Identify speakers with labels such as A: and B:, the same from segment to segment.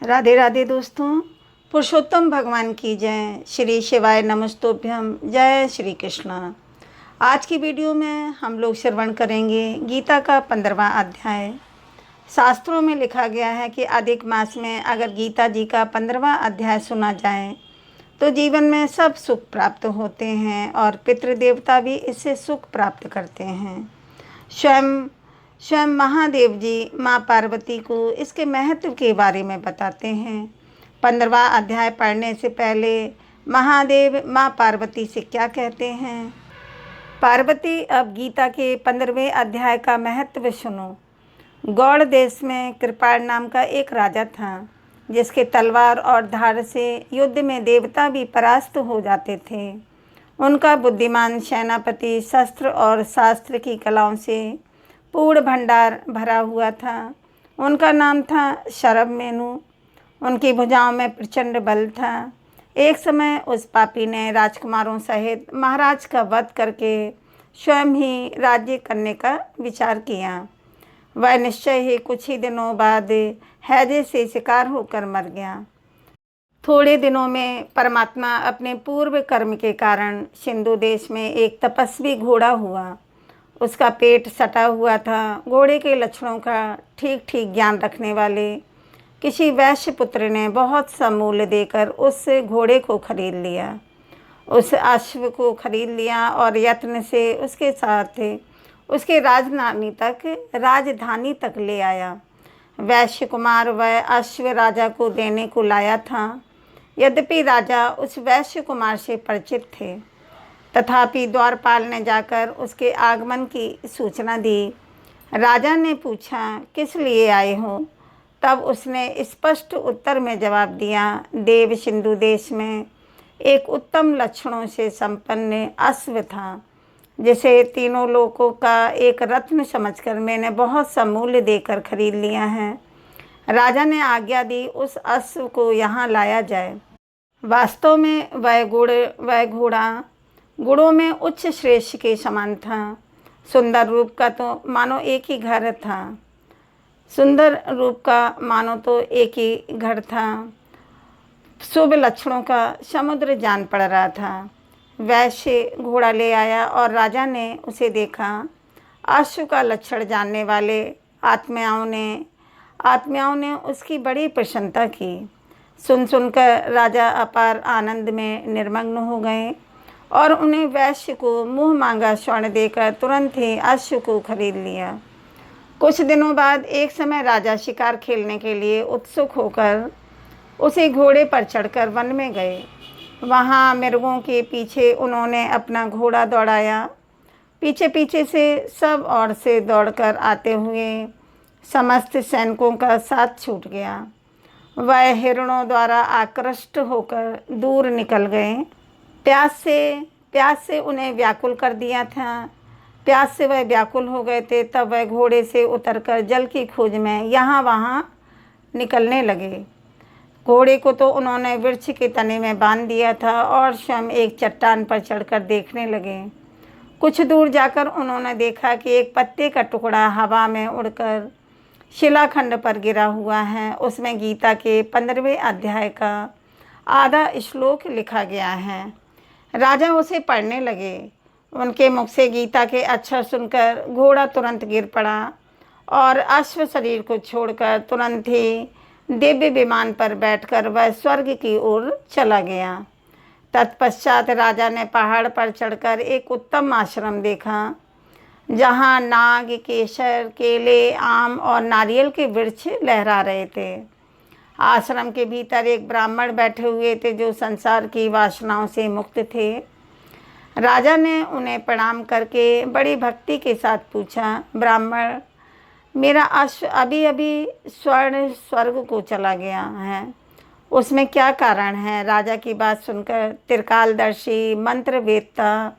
A: राधे राधे दोस्तों, पुरुषोत्तम भगवान की जय। श्री शिवाय नमस्तोभ्यम। जय श्री कृष्ण। आज की वीडियो में हम लोग श्रवण करेंगे गीता का 15वां अध्याय। शास्त्रों में लिखा गया है कि अधिक मास में अगर गीता जी का 15वां अध्याय सुना जाए तो जीवन में सब सुख प्राप्त होते हैं और पितृदेवता भी इससे सुख प्राप्त करते हैं। स्वयं स्वयं महादेव जी माँ पार्वती को इसके महत्व के बारे में बताते हैं। 15वां अध्याय पढ़ने से पहले महादेव माँ पार्वती से क्या कहते हैं। पार्वती, अब गीता के 15वें अध्याय का महत्व सुनो। गौड़ देश में कृपाण नाम का एक राजा था जिसके तलवार और धार से युद्ध में देवता भी परास्त हो जाते थे। उनका बुद्धिमान सेनापति शस्त्र और शास्त्र की कलाओं से पूर्ण भंडार भरा हुआ था। उनका नाम था शरभमेनु। उनकी भुजाओं में प्रचंड बल था। एक समय उस पापी ने राजकुमारों सहित महाराज का वध करके स्वयं ही राज्य करने का विचार किया। वह निश्चय ही कुछ ही दिनों बाद हैजे से शिकार होकर मर गया। थोड़े दिनों में परमात्मा अपने पूर्व कर्म के कारण सिंधु देश में एक तपस्वी घोड़ा हुआ। उसका पेट सटा हुआ था। घोड़े के लक्षणों का ठीक ठीक ज्ञान रखने वाले किसी वैश्य पुत्र ने बहुत सा मूल्य देकर उस घोड़े को खरीद लिया। उस अश्व को खरीद लिया और यत्न से उसके साथ उसके राजधानी तक ले आया। वैश्य कुमार वह अश्व राजा को देने को लाया था। यद्यपि राजा उस वैश्य कुमार से परिचित थे, तथापि द्वारपाल ने जाकर उसके आगमन की सूचना दी। राजा ने पूछा, किस लिए आए हो? तब उसने स्पष्ट उत्तर में जवाब दिया, देव सिंधु देश में एक उत्तम लक्षणों से संपन्न अश्व था जिसे तीनों लोकों का एक रत्न समझकर मैंने बहुत सा मूल्य देकर खरीद लिया है। राजा ने आज्ञा दी उस अश्व को यहाँ लाया जाए। वास्तव में वह घोड़ा गुणों में उच्च श्रेष्ठ के समान था। सुंदर रूप का तो मानो एक ही घर था। शुभ लक्षणों का समुद्र जान पड़ रहा था। वैश्य घोड़ा ले आया और राजा ने उसे देखा। अश्व का लक्षण जानने वाले आत्माओं ने उसकी बड़ी प्रशंसा की। सुनकर राजा अपार आनंद में निर्मग्न हो गए और उन्हें वैश्य को मुँह मांगा स्वर्ण देकर तुरंत ही अश्व को खरीद लिया। कुछ दिनों बाद एक समय राजा शिकार खेलने के लिए उत्सुक होकर उसी घोड़े पर चढ़कर वन में गए। वहाँ मृगों के पीछे उन्होंने अपना घोड़ा दौड़ाया। पीछे पीछे से सब ओर से दौड़कर आते हुए समस्त सैनिकों का साथ छूट गया। वह हिरणों द्वारा आकृष्ट होकर दूर निकल गए। प्यास से उन्हें व्याकुल कर दिया था। प्यास से वह व्याकुल हो गए थे। तब वह घोड़े से उतरकर जल की खोज में यहाँ वहाँ निकलने लगे। घोड़े को तो उन्होंने वृक्ष के तने में बांध दिया था और स्वयं एक चट्टान पर चढ़कर देखने लगे। कुछ दूर जाकर उन्होंने देखा कि एक पत्ते का टुकड़ा हवा में उड़कर शिलाखंड पर गिरा हुआ है। उसमें गीता के 15वें अध्याय का आधा श्लोक लिखा गया है। राजा उसे पढ़ने लगे। उनके मुख से गीता के अक्षर सुनकर घोड़ा तुरंत गिर पड़ा और अश्व शरीर को छोड़कर तुरंत ही दिव्य विमान पर बैठकर वह स्वर्ग की ओर चला गया। तत्पश्चात राजा ने पहाड़ पर चढ़कर एक उत्तम आश्रम देखा जहाँ नाग, केसर, केले, आम और नारियल के वृक्ष लहरा रहे थे। आश्रम के भीतर एक ब्राह्मण बैठे हुए थे जो संसार की वासनाओं से मुक्त थे। राजा ने उन्हें प्रणाम करके बड़ी भक्ति के साथ पूछा, ब्राह्मण, मेरा अश्व अभी अभी स्वर्ग को चला गया है, उसमें क्या कारण है? राजा की बात सुनकर त्रिकालदर्शी, मंत्रवेत्ता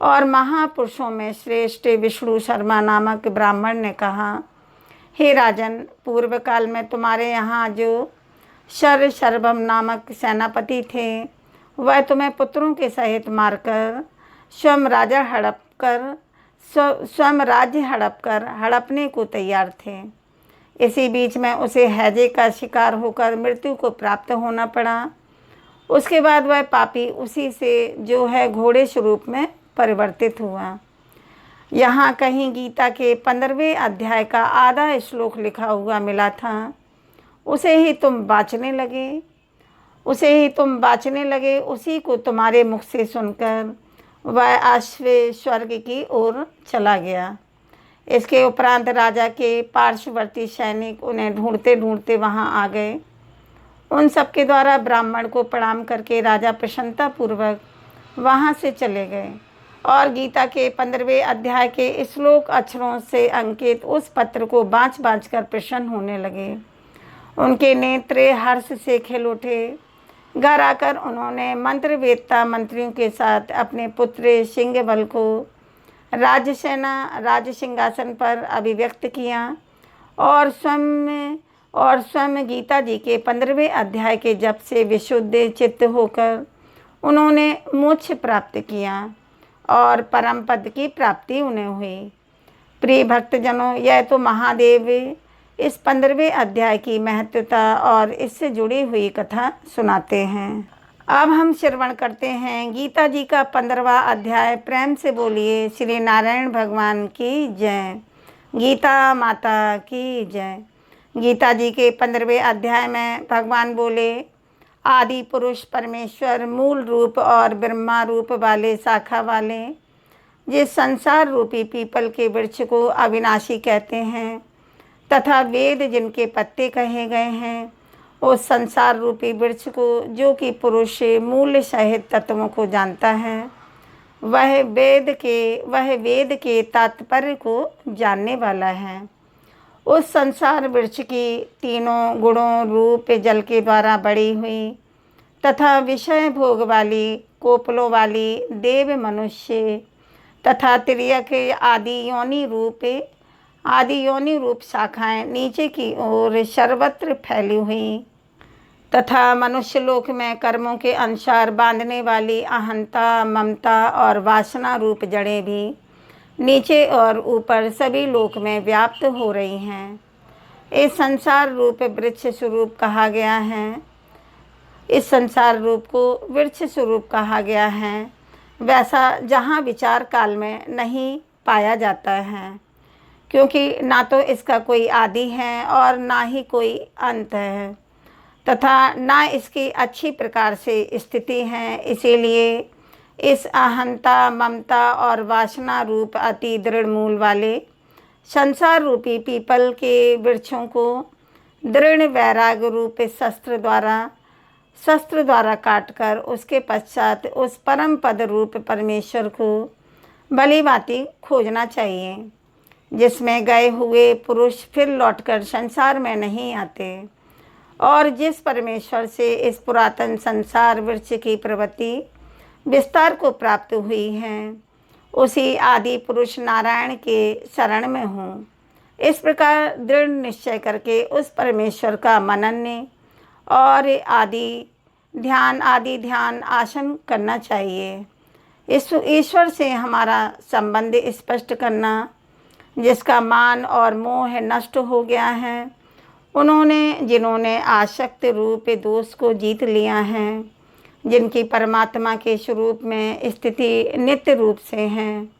A: और महापुरुषों में श्रेष्ठ विष्णु शर्मा नामक ब्राह्मण ने कहा, हे राजन, पूर्व काल में तुम्हारे यहाँ जो शरभम नामक सेनापति थे वह तुम्हें पुत्रों के सहित मारकर स्वयं राज्य हड़पने को तैयार थे। इसी बीच में उसे हैजे का शिकार होकर मृत्यु को प्राप्त होना पड़ा। उसके बाद वह पापी उसी से जो है घोड़े स्वरूप में परिवर्तित हुआ। यहाँ कहीं गीता के 15वें अध्याय का आधा श्लोक लिखा हुआ मिला था, उसे ही तुम बाँचने लगे, उसे ही तुम बाँचने लगे, उसी को तुम्हारे मुख से सुनकर वह अश्व स्वर्ग की ओर चला गया। इसके उपरांत राजा के पार्श्ववर्ती सैनिक उन्हें ढूंढते ढूंढते वहां आ गए। उन सबके द्वारा ब्राह्मण को प्रणाम करके राजा प्रसन्नतापूर्वक वहां से चले गए और गीता के 15वें अध्याय के श्लोक अक्षरों से अंकित उस पत्र को बाँच बाँच कर प्रसन्न होने लगे। उनके नेत्र हर्ष से खिल उठे। घर आकर उन्होंने मंत्रवेत्ता मंत्रियों के साथ अपने पुत्र सिंहबल को राज सिंहासन पर अभिव्यक्त किया और स्वयं गीता जी के 15वें अध्याय के जप से विशुद्ध चित्त होकर उन्होंने मोक्ष प्राप्त किया और परम पद की प्राप्ति उन्हें हुई। प्रिय भक्तजनों, यह तो महादेव इस 15वें अध्याय की महत्वता और इससे जुड़ी हुई कथा सुनाते हैं। अब हम श्रवण करते हैं गीता जी का 15वां अध्याय। प्रेम से बोलिए श्री नारायण भगवान की जय, गीता माता की जय। गीता जी के 15वें अध्याय में भगवान बोले, आदि पुरुष परमेश्वर मूल रूप और ब्रह्मा रूप वाले शाखा वाले जिस संसार रूपी पीपल के वृक्ष को अविनाशी कहते हैं तथा वेद जिनके पत्ते कहे गए हैं, उस संसार रूपी वृक्ष को जो कि पुरुष मूल सहित तत्वों को जानता है, वह वेद के तात्पर्य को जानने वाला है। उस संसार वृक्ष की तीनों गुणों रूप जल के द्वारा बड़ी हुई तथा विषय भोग वाली कोपलों वाली देव मनुष्य तथा तिर्यक आदि योनि रूप शाखाएं नीचे की ओर सर्वत्र फैली हुई तथा मनुष्य लोक में कर्मों के अनुसार बांधने वाली अहंता ममता और वासना रूप जड़ें भी नीचे और ऊपर सभी लोक में व्याप्त हो रही हैं। इस संसार रूप वृक्ष स्वरूप कहा गया है, इस संसार रूप को वृक्ष स्वरूप कहा गया है, वैसा जहाँ विचार काल में नहीं पाया जाता है, क्योंकि ना तो इसका कोई आदि है और ना ही कोई अंत है तथा ना इसकी अच्छी प्रकार से स्थिति है। इसीलिए इस अहंता ममता और वासना रूप अति दृढ़ मूल वाले संसार रूपी पीपल के वृक्षों को दृढ़ वैराग रूप शस्त्र द्वारा काटकर उसके पश्चात उस परम पद रूप परमेश्वर को भलीभांति खोजना चाहिए, जिसमें गए हुए पुरुष फिर लौटकर संसार में नहीं आते और जिस परमेश्वर से इस पुरातन संसार वृक्ष की प्रवृत्ति विस्तार को प्राप्त हुई है, उसी आदि पुरुष नारायण के शरण में हूँ। इस प्रकार दृढ़ निश्चय करके उस परमेश्वर का मनन और आदि ध्यान आसन करना चाहिए। इस ईश्वर से हमारा संबंध स्पष्ट करना, जिसका मान और मोह नष्ट हो गया है, जिन्होंने आसक्त रूप दोष को जीत लिया है, जिनकी परमात्मा के स्वरूप में स्थिति नित्य रूप से हैं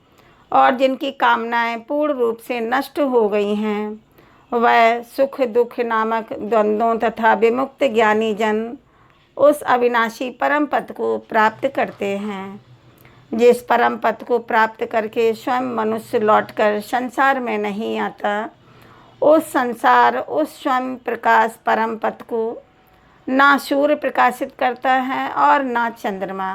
A: और जिनकी कामनाएं पूर्ण रूप से नष्ट हो गई हैं, वह सुख दुख नामक द्वंद्वों तथा विमुक्त ज्ञानी जन उस अविनाशी परम पद को प्राप्त करते हैं। जिस परम पद को प्राप्त करके स्वयं मनुष्य लौटकर संसार में नहीं आता, उस स्वयं प्रकाश परम पद को ना सूर्य प्रकाशित करता है और ना चंद्रमा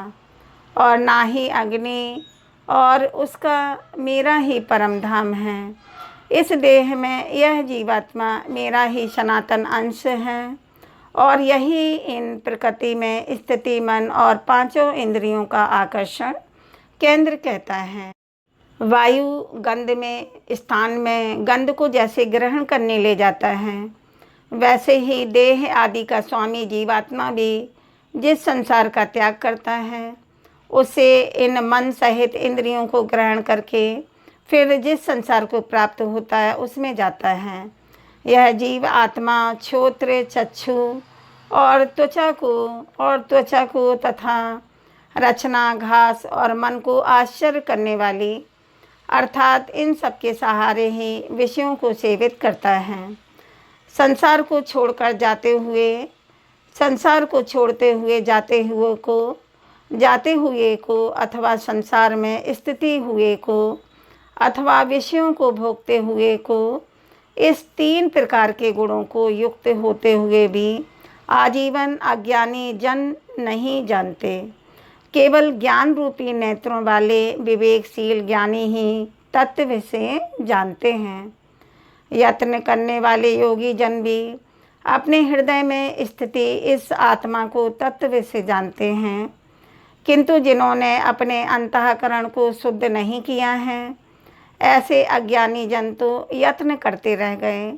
A: और ना ही अग्नि, और उसका मेरा ही परम धाम है। इस देह में यह जीवात्मा मेरा ही सनातन अंश है और यही इन प्रकृति में स्थिति मन और पांचों इंद्रियों का आकर्षण केंद्र कहता है। वायु गंध में स्थान में गंध को जैसे ग्रहण करने ले जाता है, वैसे ही देह आदि का स्वामी जीवात्मा भी जिस संसार का त्याग करता है, उसे इन मन सहित इंद्रियों को ग्रहण करके फिर जिस संसार को प्राप्त होता है उसमें जाता है। यह जीव आत्मा श्रोत्र, चक्षु और त्वचा को तथा रचना, घास और मन को आश्चर्य करने वाली अर्थात इन सब के सहारे ही विषयों को सेवित करता है। संसार को छोड़ते हुए जाते हुए को अथवा संसार में स्थिति हुए को अथवा विषयों को भोगते हुए को, इस 3 प्रकार के गुणों को युक्त होते हुए भी आजीवन अज्ञानी जन नहीं जानते। केवल ज्ञान रूपी नेत्रों वाले विवेकशील ज्ञानी ही तत्व से जानते हैं। यत्न करने वाले योगी जन भी अपने हृदय में स्थिति इस आत्मा को तत्व से जानते हैं, किंतु जिन्होंने अपने अंतःकरण को शुद्ध नहीं किया है, ऐसे अज्ञानी जन तो यत्न करते रह गए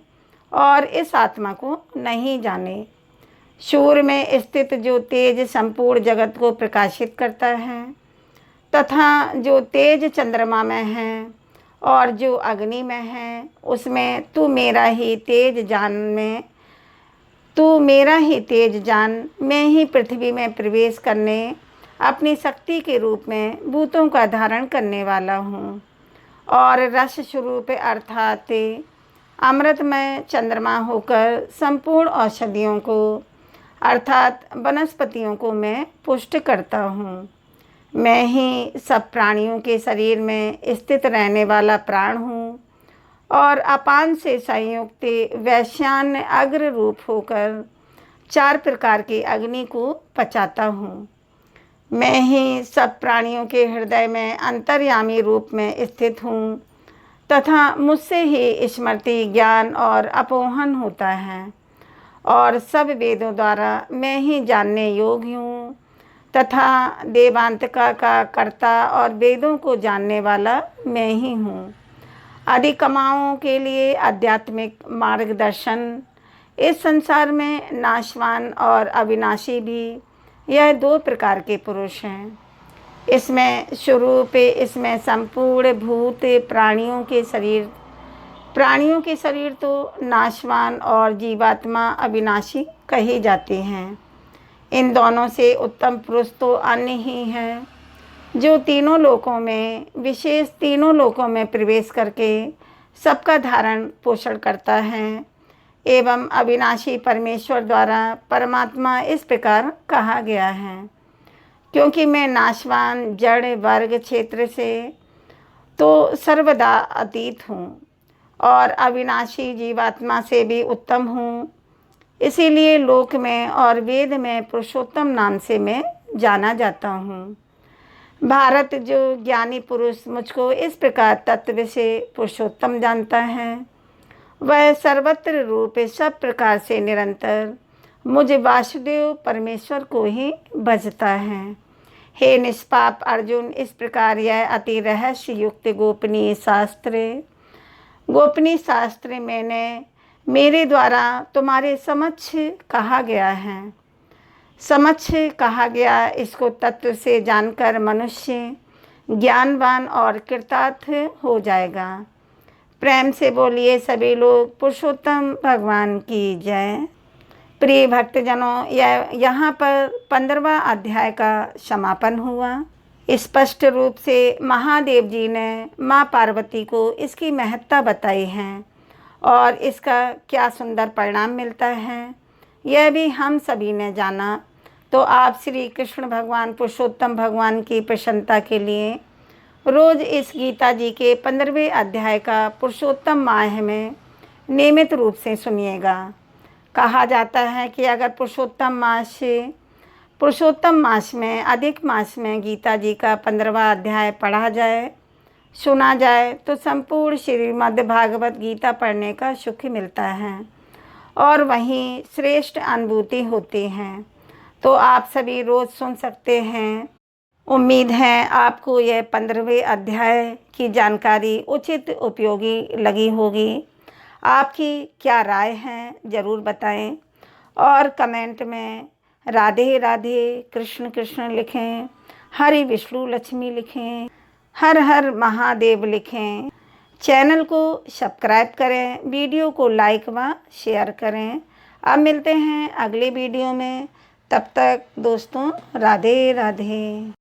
A: और इस आत्मा को नहीं जाने। सूर्य में स्थित जो तेज संपूर्ण जगत को प्रकाशित करता है तथा जो तेज चंद्रमा में है और जो अग्नि में है, उसमें तू मेरा ही तेज जान, मैं ही पृथ्वी में प्रवेश करने अपनी शक्ति के रूप में भूतों का धारण करने वाला हूँ और रस स्वरूप अर्थात अमृतमय चंद्रमा होकर संपूर्ण औषधियों को अर्थात वनस्पतियों को मैं पुष्ट करता हूँ। मैं ही सब प्राणियों के शरीर में स्थित रहने वाला प्राण हूँ और अपान से संयुक्त वैश्यान अग्र रूप होकर 4 प्रकार की अग्नि को पचाता हूँ। मैं ही सब प्राणियों के हृदय में अंतर्यामी रूप में स्थित हूँ तथा मुझसे ही स्मृति, ज्ञान और अपोहन होता है और सब वेदों द्वारा मैं ही जानने योग्य हूँ तथा देवांतिका का कर्ता और वेदों को जानने वाला मैं ही हूँ। अधिकमाओं के लिए आध्यात्मिक मार्गदर्शन, इस संसार में नाशवान और अविनाशी भी यह 2 प्रकार के पुरुष हैं। इसमें स्वरूप, इसमें संपूर्ण भूत प्राणियों के शरीर तो नाशवान और जीवात्मा अविनाशी कही जाती हैं। इन दोनों से उत्तम पुरुष तो अन्य ही हैं, जो तीनों लोकों में प्रवेश करके सबका धारण पोषण करता है एवं अविनाशी परमेश्वर द्वारा परमात्मा इस प्रकार कहा गया है, क्योंकि मैं नाशवान जड़ वर्ग क्षेत्र से तो सर्वदा अतीत हूँ और अविनाशी जीवात्मा से भी उत्तम हूँ। इसीलिए लोक में और वेद में पुरुषोत्तम नाम से मैं जाना जाता हूँ। भारत जो ज्ञानी पुरुष मुझको इस प्रकार तत्व से पुरुषोत्तम जानता है, वह सर्वत्र रूप सब प्रकार से निरंतर मुझ वासुदेव परमेश्वर को ही भजता है। हे निष्पाप अर्जुन, इस प्रकार यह अति रहस्य युक्त गोपनीय शास्त्र मेरे द्वारा तुम्हारे समक्ष कहा गया। इसको तत्व से जानकर मनुष्य ज्ञानवान और कृतार्थ हो जाएगा। प्रेम से बोलिए सभी लोग पुरुषोत्तम भगवान की जय। प्रिय भक्तजनों, यहाँ पर 15वां अध्याय का समापन हुआ। स्पष्ट रूप से महादेव जी ने माँ पार्वती को इसकी महत्ता बताई है और इसका क्या सुंदर परिणाम मिलता है, यह भी हम सभी ने जाना। तो आप श्री कृष्ण भगवान पुरुषोत्तम भगवान की प्रसन्नता के लिए रोज़ इस गीता जी के 15वें अध्याय का पुरुषोत्तम माह में नियमित रूप से सुनिएगा। कहा जाता है कि अगर पुरुषोत्तम मास में अधिक मास में गीता जी का 15वां अध्याय पढ़ा जाए, सुना जाए, तो संपूर्ण श्रीमद् भागवत गीता पढ़ने का सुख मिलता है और वहीं श्रेष्ठ अनुभूति होती है। तो आप सभी रोज़ सुन सकते हैं। उम्मीद है आपको यह 15वें अध्याय की जानकारी उचित उपयोगी लगी होगी। आपकी क्या राय है ज़रूर बताएं और कमेंट में राधे राधे कृष्ण कृष्ण लिखें, हरि विष्णु लक्ष्मी लिखें, हर हर महादेव लिखें। चैनल को सब्सक्राइब करें, वीडियो को लाइक व शेयर करें। अब मिलते हैं अगले वीडियो में, तब तक दोस्तों राधे राधे।